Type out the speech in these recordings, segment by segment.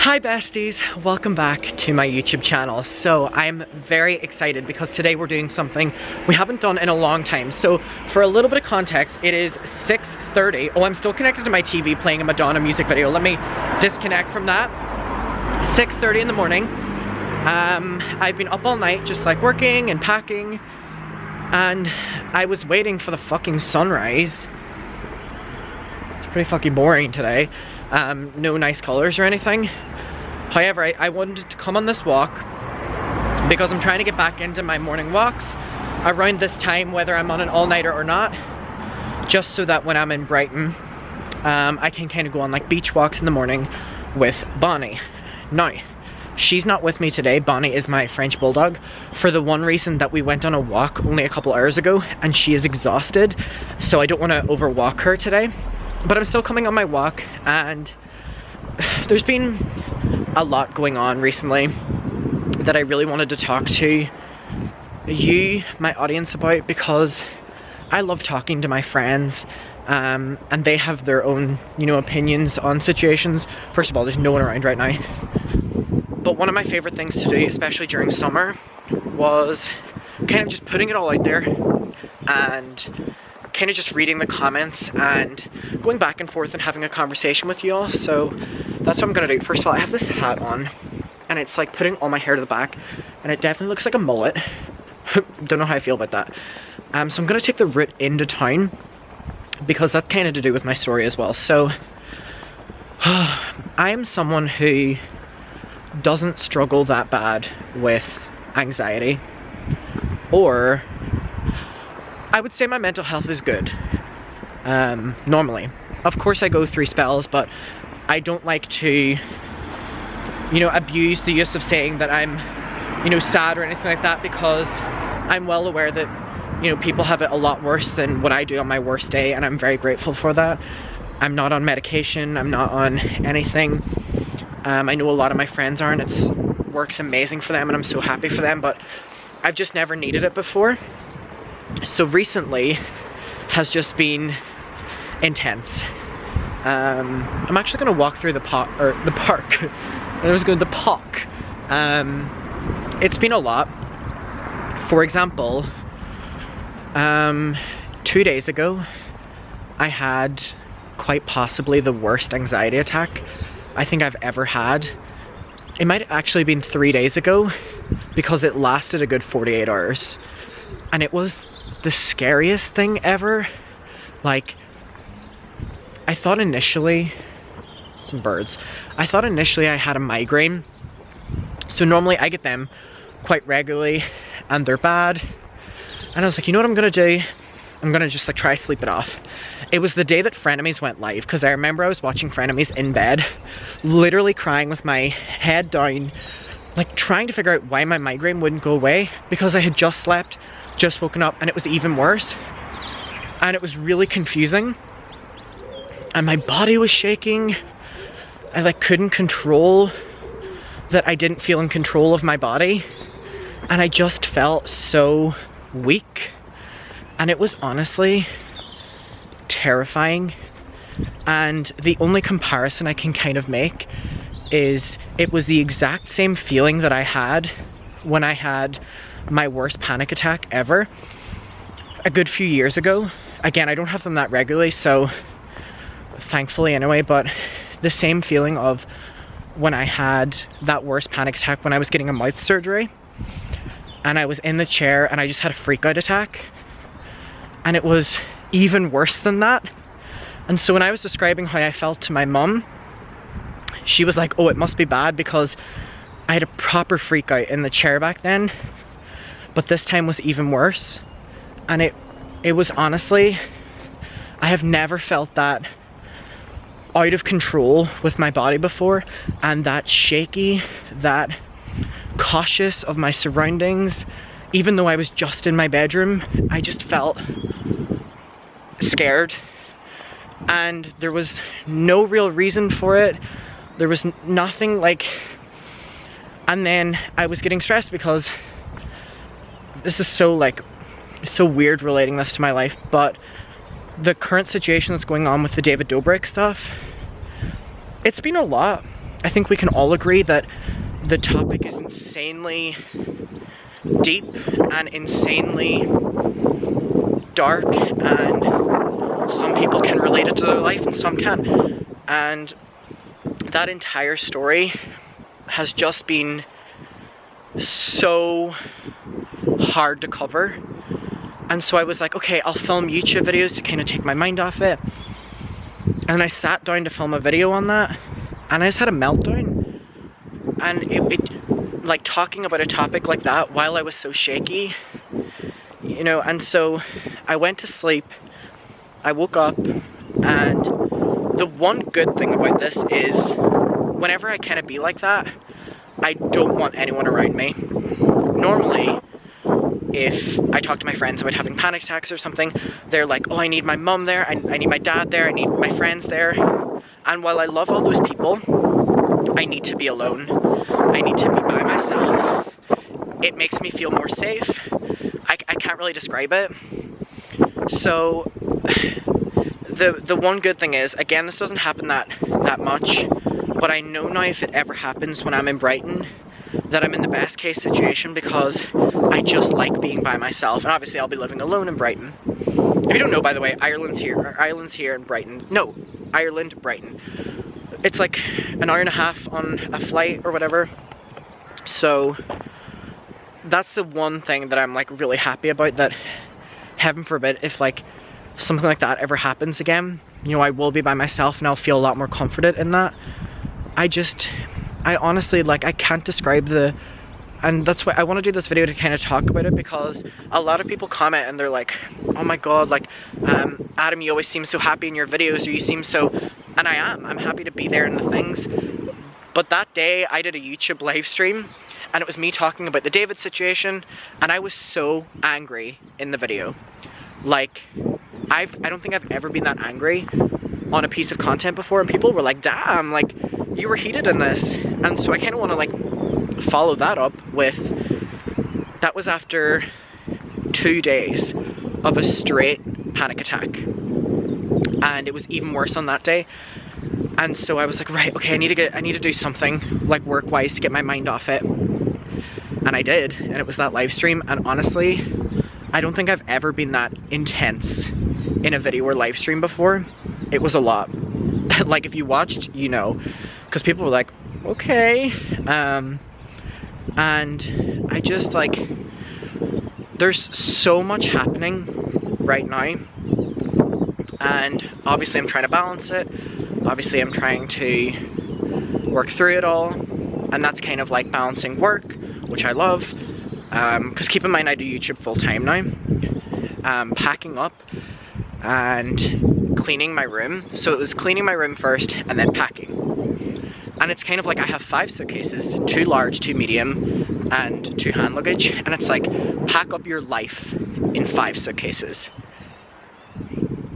Hi besties, welcome back to my YouTube channel. So I'm very excited because today we're doing something we haven't done in a long time. So for a little bit of context, it is 6:30. Oh, I'm still connected to my TV playing a Madonna music video. Let me disconnect from that. 6:30 in the morning. I've been up all night just like working and packing, and I was waiting for the fucking sunrise. It's pretty fucking boring today. No nice colors or anything. However, I wanted to come on this walk because I'm trying to get back into my morning walks around this time, whether I'm on an all-nighter or not, just so that when I'm in Brighton, I can kind of go on like beach walks in the morning with Bonnie. Now, she's not with me today. Bonnie is my French bulldog, for the one reason that we went on a walk only a couple hours ago and she is exhausted, so I don't want to overwalk her today. But I'm still coming on my walk, and there's been a lot going on recently that I really wanted to talk to you, my audience, about, because I love talking to my friends, and they have their own, opinions on situations. First of all, there's no one around right now. But one of my favorite things to do, especially during summer, was kind of just putting it all out there and kind of just reading the comments and going back and forth and having a conversation with you all. So that's what I'm gonna do. First of all, I have this hat on and it's like putting all my hair to the back, and it definitely looks like a mullet. Don't know how I feel about that. So I'm gonna take the route into town because that's kind of to do with my story as well. So I am someone who doesn't struggle that bad with anxiety, or I would say my mental health is good, normally. Of course I go through spells, but I don't like to, abuse the use of saying that I'm, sad or anything like that, because I'm well aware that, people have it a lot worse than what I do on my worst day, and I'm very grateful for that. I'm not on medication, I'm not on anything. I know a lot of my friends aren't. It works amazing for them and I'm so happy for them, but I've just never needed it before. So recently has just been intense. I'm actually gonna walk through the park. I was going to the park. It's been a lot. For example, 2 days ago, I had quite possibly the worst anxiety attack I think I've ever had. It might have actually been 3 days ago, because it lasted a good 48 hours. And it was the scariest thing ever. Like, I thought initially, some birds, I thought initially I had a migraine. So normally I get them quite regularly and they're bad. And I was like, you know what I'm gonna do? I'm gonna just like try to sleep it off. It was the day that Frenemies went live, because I remember I was watching Frenemies in bed, literally crying with my head down, like trying to figure out why my migraine wouldn't go away, because I had just slept, just woken up, and it was even worse. And it was really confusing. And my body was shaking. I like couldn't control that I didn't feel in control of my body. And I just felt so weak. And it was honestly terrifying. And the only comparison I can kind of make is it was the exact same feeling that I had when I had my worst panic attack ever a good few years ago. Again, I don't have them that regularly, so thankfully anyway, but the same feeling of when I had that worst panic attack when I was getting a mouth surgery and I was in the chair and I just had a freak out attack. And it was even worse than that. And so when I was describing how I felt to my mum, she was like, oh, it must be bad because I had a proper freak out in the chair back then. But this time was even worse. And it was honestly, I have never felt that out of control with my body before, and that shaky, that cautious of my surroundings. Even though I was just in my bedroom, I just felt scared, and there was no real reason for it. There was nothing like, and then I was getting stressed because this is so like, it's so weird relating this to my life, but the current situation that's going on with the David Dobrik stuff, it's been a lot. I think we can all agree that the topic is insanely deep and insanely dark, and some people can relate it to their life and some can't. And that entire story has just been so hard to cover. And so I was like, okay, I'll film YouTube videos to kind of take my mind off it. And I sat down to film a video on that, and I just had a meltdown. And it like, talking about a topic like that while I was so shaky, you know. And so I went to sleep, I woke up, and the one good thing about this is whenever I kind of be like that, I don't want anyone around me. Normally, if I talk to my friends about having panic attacks or something, they're like, oh, I need my mum there, I need my dad there, I need my friends there. And while I love all those people, I need to be alone. I need to be by myself. It makes me feel more safe. I can't really describe it. So the one good thing is, again, this doesn't happen that much, but I know now if it ever happens when I'm in Brighton, that I'm in the best case situation, because I just like being by myself. And obviously I'll be living alone in Brighton. If you don't know, by the way, Ireland's here in Brighton. No, Ireland, Brighton. It's like an hour and a half on a flight or whatever. So that's the one thing that I'm like really happy about, that heaven forbid if like something like that ever happens again, you know, I will be by myself and I'll feel a lot more confident in that. I honestly, like, I can't describe and that's why I want to do this video, to kind of talk about it, because a lot of people comment and they're like, oh my god, like, Adam, you always seem so happy in your videos, or you seem so, and I'm happy to be there in the things. But that day I did a YouTube live stream, and it was me talking about the David situation, and I was so angry in the video. Like, I don't think I've ever been that angry on a piece of content before, and people were like, damn, like, you were heated in this. And so I kind of want to like follow that up with, that was after 2 days of a straight panic attack, and it was even worse on that day. And so I was like, right, okay, I need to do something like work-wise to get my mind off it. And I did, and it was that live stream. And honestly, I don't think I've ever been that intense in a video or live stream before. It was a lot. Like, if you watched, you know, because people were like, okay. And I just, like, there's so much happening right now, and obviously I'm trying to balance it. Obviously I'm trying to work through it all, and that's kind of like balancing work, which I love, because keep in mind I do YouTube full time now, packing up and cleaning my room. So it was cleaning my room first and then packing. And it's kind of like I have 5 suitcases, 2 large, 2 medium, and 2 hand luggage. And it's like, pack up your life in 5 suitcases.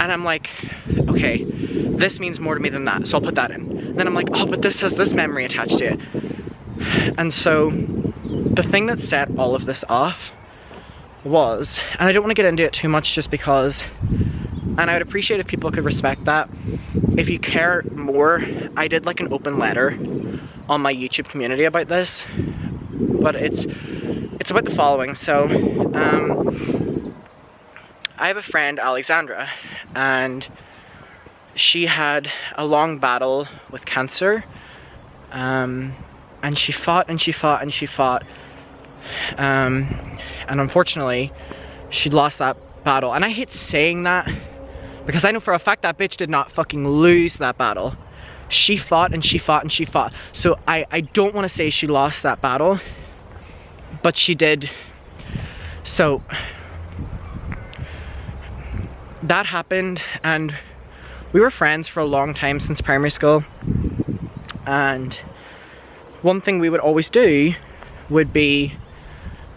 And I'm like, okay, this means more to me than that, so I'll put that in. And then I'm like, oh, but this has this memory attached to it. And so the thing that set all of this off was, and I don't want to get into it too much just because, and I would appreciate if people could respect that. If you care more, I did like an open letter on my YouTube community about this, but it's about the following. So I have a friend, Alexandra, and she had a long battle with cancer, and she fought and she fought and she fought, and unfortunately she lost that battle. And I hate saying that, because I know for a fact that bitch did not fucking lose that battle. She fought and she fought and she fought. So I don't want to say she lost that battle, but she did. So that happened, and we were friends for a long time, since primary school. And one thing we would always do would be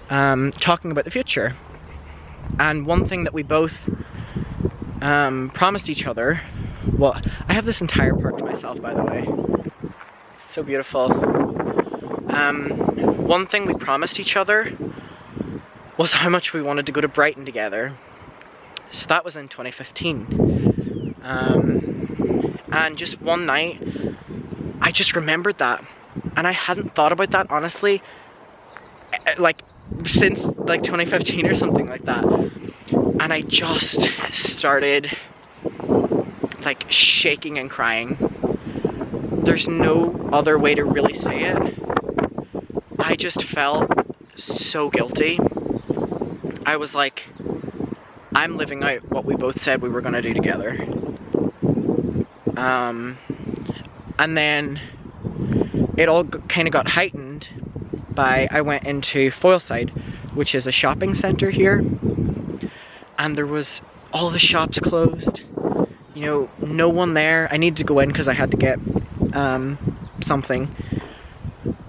talking about the future. And one thing that we both promised each other, well, I have this entire park to myself, by the way, so beautiful. One thing we promised each other was how much we wanted to go to Brighton together. So that was in 2015. And just one night, I just remembered that, and I hadn't thought about that honestly, like since like 2015 or something like that. And I just started like shaking and crying. There's no other way to really say it. I just felt so guilty. I was like, I'm living out what we both said we were gonna do together. And then it all kind of got heightened by, I went into Foyleside, which is a shopping centre here, and there was all the shops closed, you know, no one there. I needed to go in because I had to get something.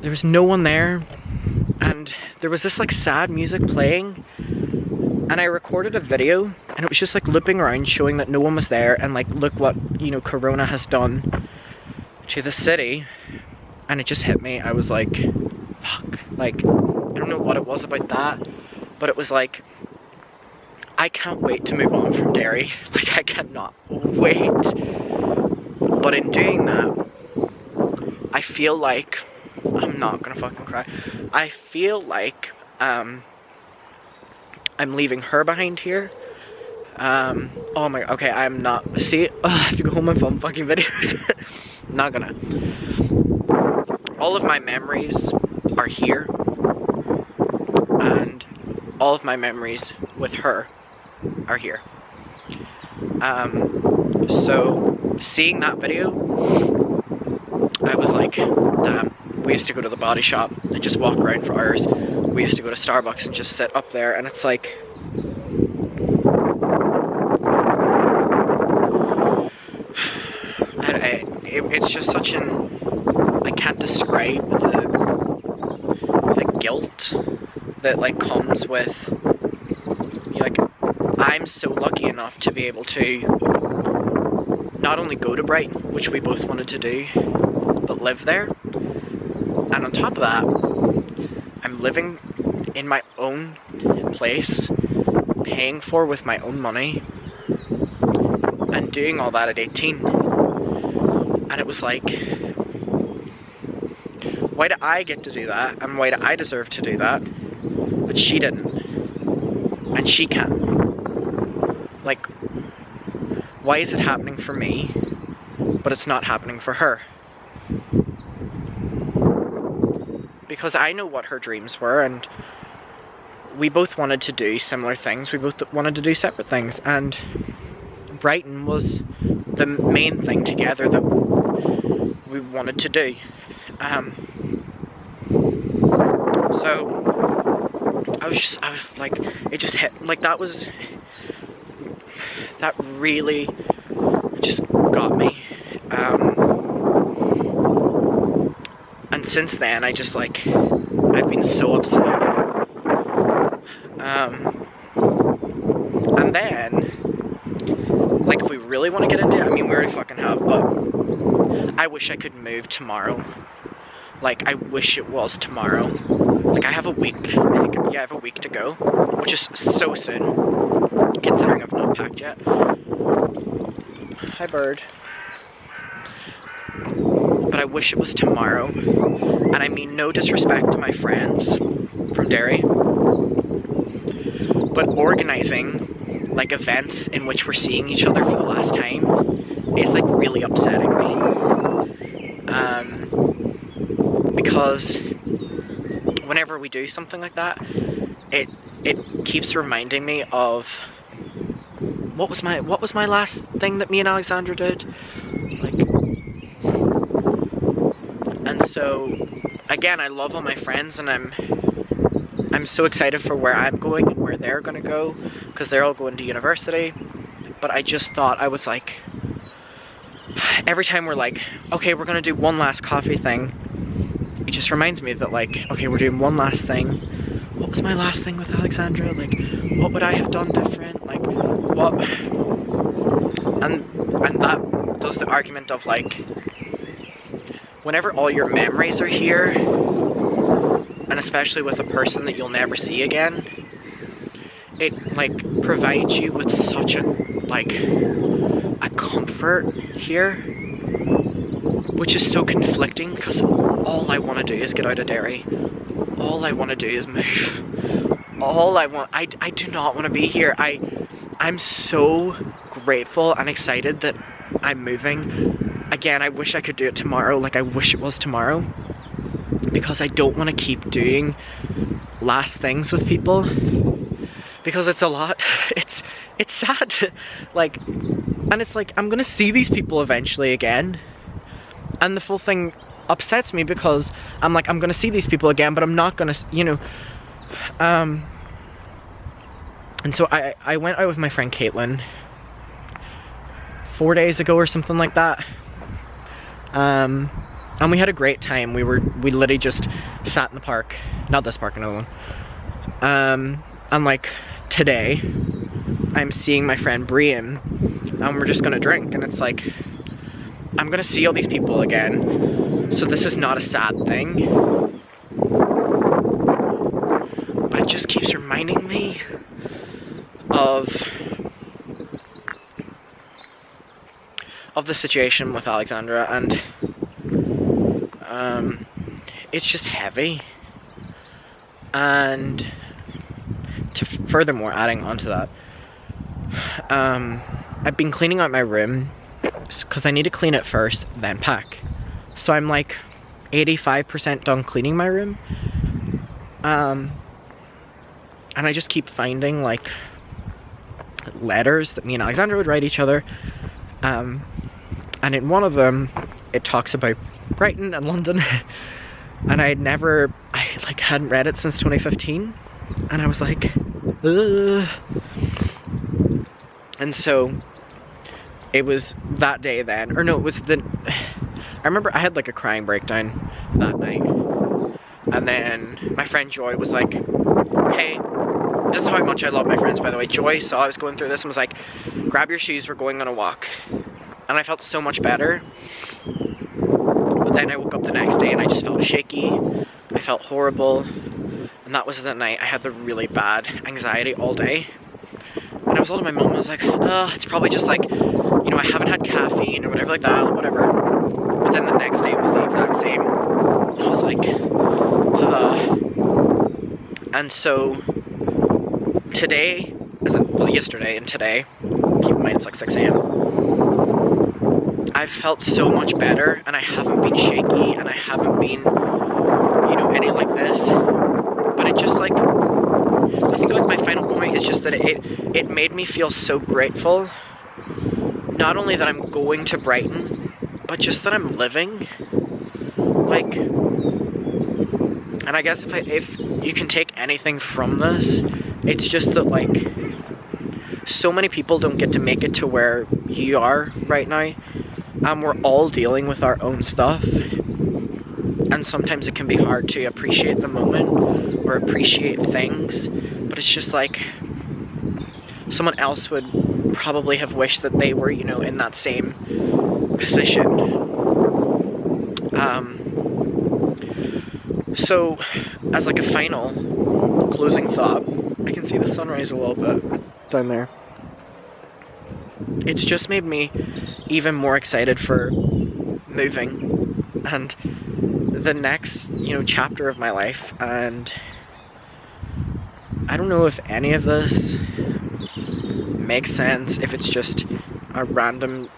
There was no one there, and there was this like sad music playing, and I recorded a video, and it was just like looping around showing that no one was there, and like, look what, you know, Corona has done to the city. And it just hit me. I was like, fuck, like, I don't know what it was about that, but it was like, I can't wait to move on from Derry. Like, I cannot wait. But in doing that, I feel like, I'm not gonna fucking cry, I feel like I'm leaving her behind here. Oh my, okay, I'm not, see, I have to go home and film fucking videos. Not gonna. All of my memories are here, and all of my memories with her are here. So seeing that video, I was like, damn. We used to go to the Body Shop and just walk around for hours. We used to go to Starbucks and just sit up there, and it's like, it's just such an, I can't describe the guilt that like comes with, like, I'm so lucky enough to be able to not only go to Brighton, which we both wanted to do, but live there. And on top of that, I'm living in my own place, paying for with my own money, and doing all that at 18. And it was like, why do I get to do that, and why do I deserve to do that, but she didn't, and she can't? Like, why is it happening for me, but it's not happening for her? Because I know what her dreams were, and we both wanted to do similar things, we both wanted to do separate things, and Brighton was the main thing together that we wanted to do. So I was like, it just hit, like, that really just got me. And since then, I just like, I've been so upset. And then, like, if we really want to get into it, I mean, we already fucking have, but I wish I could move tomorrow. Like, I wish it was tomorrow. Like, I have a week, I think, yeah, I have a week to go, which is so soon, considering I've not packed yet. Hi, bird. But I wish it was tomorrow. And I mean no disrespect to my friends from Derry, but organizing like events in which we're seeing each other for the last time is like really upsetting me. Because whenever we do something like that, it keeps reminding me of what was my last thing that me and Alexandra did, like. And so again, I love all my friends, and I'm so excited for where I'm going and where they're gonna go, because they're all going to university. But I just thought, I was like, every time we're like, okay, we're gonna do one last coffee thing, it just reminds me that, like, okay, we're doing one last thing. What was my last thing with Alexandra? Like, what would I have done different? Like, what? And that does the argument of, like, whenever all your memories are here, and especially with a person that you'll never see again, it, like, provides you with such a, like, a comfort here. which is so conflicting because all I want to do is get out of Derry. All I want to do is move. All I want, I do not want to be here. I'm so grateful and excited that I'm moving. Again, I wish I could do it tomorrow. Like, I wish it was tomorrow, because I don't want to keep doing last things with people, because it's a lot. It's sad. Like, and it's like, I'm gonna see these people eventually again, and the full thing upsets me because I'm like, I'm gonna see these people again, but I'm not gonna, you know, and so I went out with my friend Caitlin 4 days ago or something like that, and we had a great time. We literally just sat in the park, not this park, another one, and like today I'm seeing my friend Brian, and we're just gonna drink, and it's like, I'm gonna see all these people again, so this is not a sad thing, but it just keeps reminding me of the situation with Alexandra, and it's just heavy. And furthermore, adding on to that, I've been cleaning out my room because I need to clean it first, then pack. So I'm like 85% done cleaning my room, and I just keep finding like letters that me and Alexandra would write each other, and in one of them it talks about Brighton and London, and I like hadn't read it since 2015, and I was like, ugh. And so it was that day then, or no, it was I remember I had like a crying breakdown that night, and then my friend Joy was like, hey, this is how much I love my friends, by the way. Joy saw I was going through this and was like, grab your shoes, we're going on a walk. And I felt so much better. But then I woke up the next day and I just felt shaky. I felt horrible. And that was the night I had the really bad anxiety all day. And I was telling my mom, I was like, it's probably just like, you know, I haven't had caffeine or whatever like that, or whatever. But then the next day it was the exact same. I was like, And so today, well, yesterday and today, keep in mind it's like 6 a.m. I've felt so much better, and I haven't been shaky, and I haven't been, you know, any like this. But it just like, I think like my final point is just that it made me feel so grateful. Not only that I'm going to Brighton, but just that I'm living. Like, and I guess if you can take anything from this, it's just that like, so many people don't get to make it to where you are right now, and we're all dealing with our own stuff, and sometimes it can be hard to appreciate the moment or appreciate things, but it's just like, someone else would probably have wished that they were, you know, in that same position. So, as like a final closing thought, I can see the sunrise a little bit down there. It's just made me even more excited for moving and the next, you know, chapter of my life. And I don't know if any of this makes sense, if it's just a random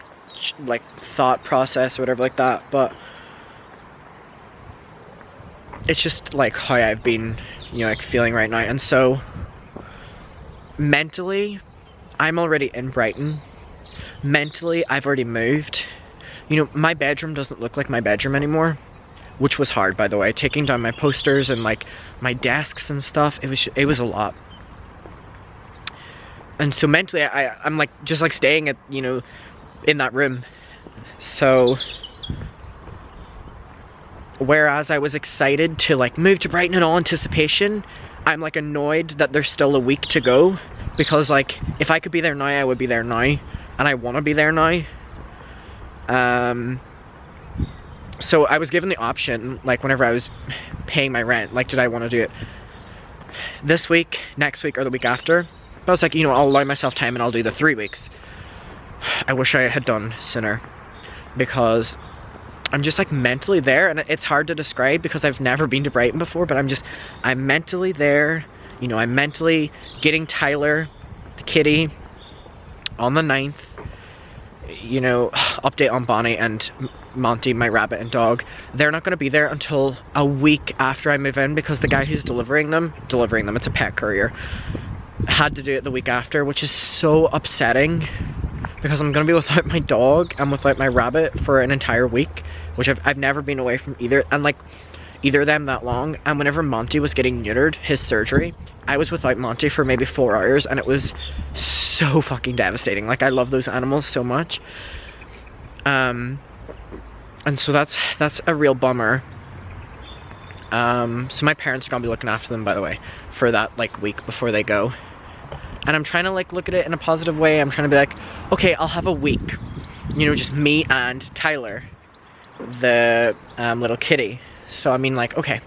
like thought process or whatever like that, but it's just like how I've been, you know, like feeling right now. And so mentally, I'm already in Brighton. Mentally, I've already moved. You know, my bedroom doesn't look like my bedroom anymore, which was hard, by the way. Taking down my posters and like my desks and stuff, it was a lot. And so mentally, I'm like just like staying at, you know, in that room. So whereas I was excited to like move to Brighton in all anticipation, I'm like annoyed that there's still a week to go, because like if I could be there now, I would be there now, and I want to be there now. So I was given the option, like whenever I was paying my rent, like did I want to do it this week, next week, or the week after? I was like, you know, I'll allow myself time and I'll do the 3 weeks. I wish I had done sooner, because I'm just like mentally there, and it's hard to describe because I've never been to Brighton before, but I'm mentally there. You know, I'm mentally getting Tyler, the kitty, on the 9th. You know, update on Bonnie and Monty, my rabbit and dog. They're not going to be there until a week after I move in, because the guy who's delivering them, it's a pet courier, had to do it the week after, which is so upsetting, because I'm going to be without my dog and without my rabbit for an entire week, which I've never been away from either of them that long. And whenever Monty was getting neutered, his surgery, I was without Monty for maybe 4 hours, and it was so fucking devastating. Like, I love those animals so much. And so that's a real bummer. So my parents are gonna be looking after them, by the way, for that like week before they go. And I'm trying to like look at it in a positive way. I'm trying to be like, okay, I'll have a week, you know, just me and Tyler, the little kitty. So I mean, like, okay,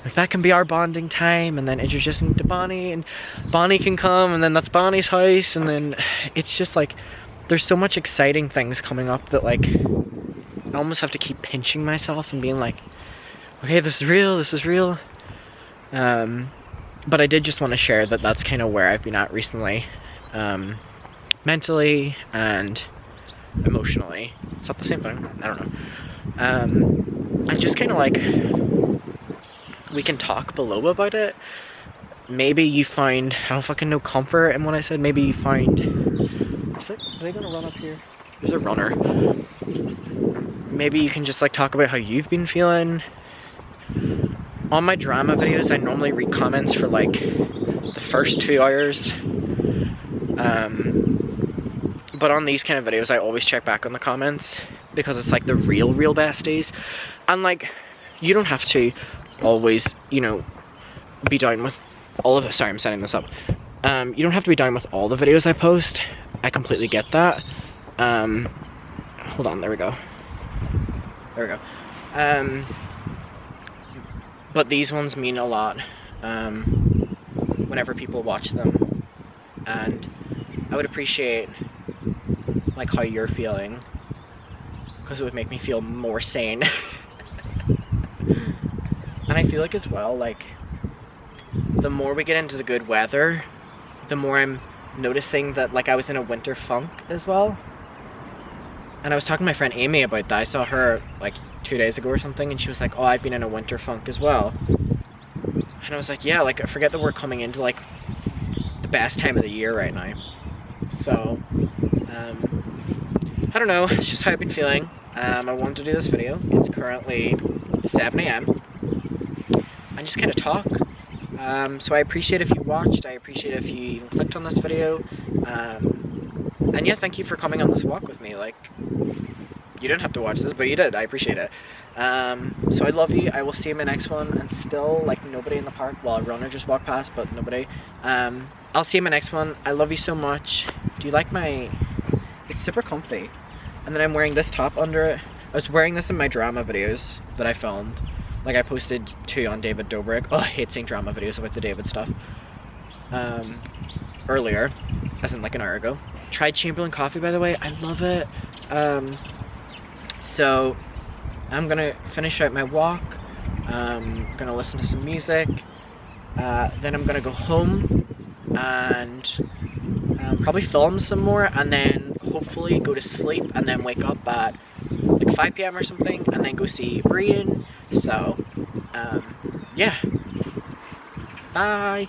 like that can be our bonding time, and then introducing to Bonnie, and Bonnie can come, and then that's Bonnie's house, and then it's just like, there's so much exciting things coming up that like, I almost have to keep pinching myself and being like, okay, this is real, this is real. But I did just want to share that that's kind of where I've been at recently, mentally and emotionally. It's not the same thing, I don't know. I just kind of like, we can talk below about it. Maybe you find, I don't fucking know, comfort in what I said. Maybe you find, are they gonna run up here? There's a runner. Maybe you can just like talk about how you've been feeling. On my drama videos, I normally read comments for like the first 2 hours. But on these kind of videos, I always check back on the comments, because it's like the real besties. And like, you don't have to always, you know, be down with all of it. Sorry, I'm setting this up. You don't have to be down with all the videos I post. I completely get that. Hold on, there we go. There we go. But these ones mean a lot whenever people watch them, and I would appreciate like how you're feeling, because it would make me feel more sane. And I feel like as well, like, the more we get into the good weather, the more I'm noticing that like I was in a winter funk as well. And I was talking to my friend Amy about that. I saw her like 2 days ago or something, and she was like, oh, I've been in a winter funk as well. And I was like, yeah, like, I forget that we're coming into like the best time of the year right now. So I don't know, it's just how I've been feeling. I wanted to do this video. It's currently 7 AM. And just kind of talk. So I appreciate if you watched. I appreciate if you even clicked on this video. And yeah, thank you for coming on this walk with me. Like, you didn't have to watch this, but you did. I appreciate it. So I love you. I will see you in my next one. And still, like, nobody in the park. Well, a runner just walked past, but nobody. I'll see you in my next one. I love you so much. Do you like my... It's super comfy. And then I'm wearing this top under it. I was wearing this in my drama videos that I filmed. Like, I posted 2 on David Dobrik. Oh, I hate seeing drama videos about the David stuff. Earlier, as in like an hour ago. Tried Chamberlain coffee, by the way. I love it. So I'm gonna finish out my walk. Gonna listen to some music. Then I'm gonna go home and probably film some more, and then hopefully go to sleep, and then wake up at like 5 PM or something, and then go see Brian. So yeah, bye.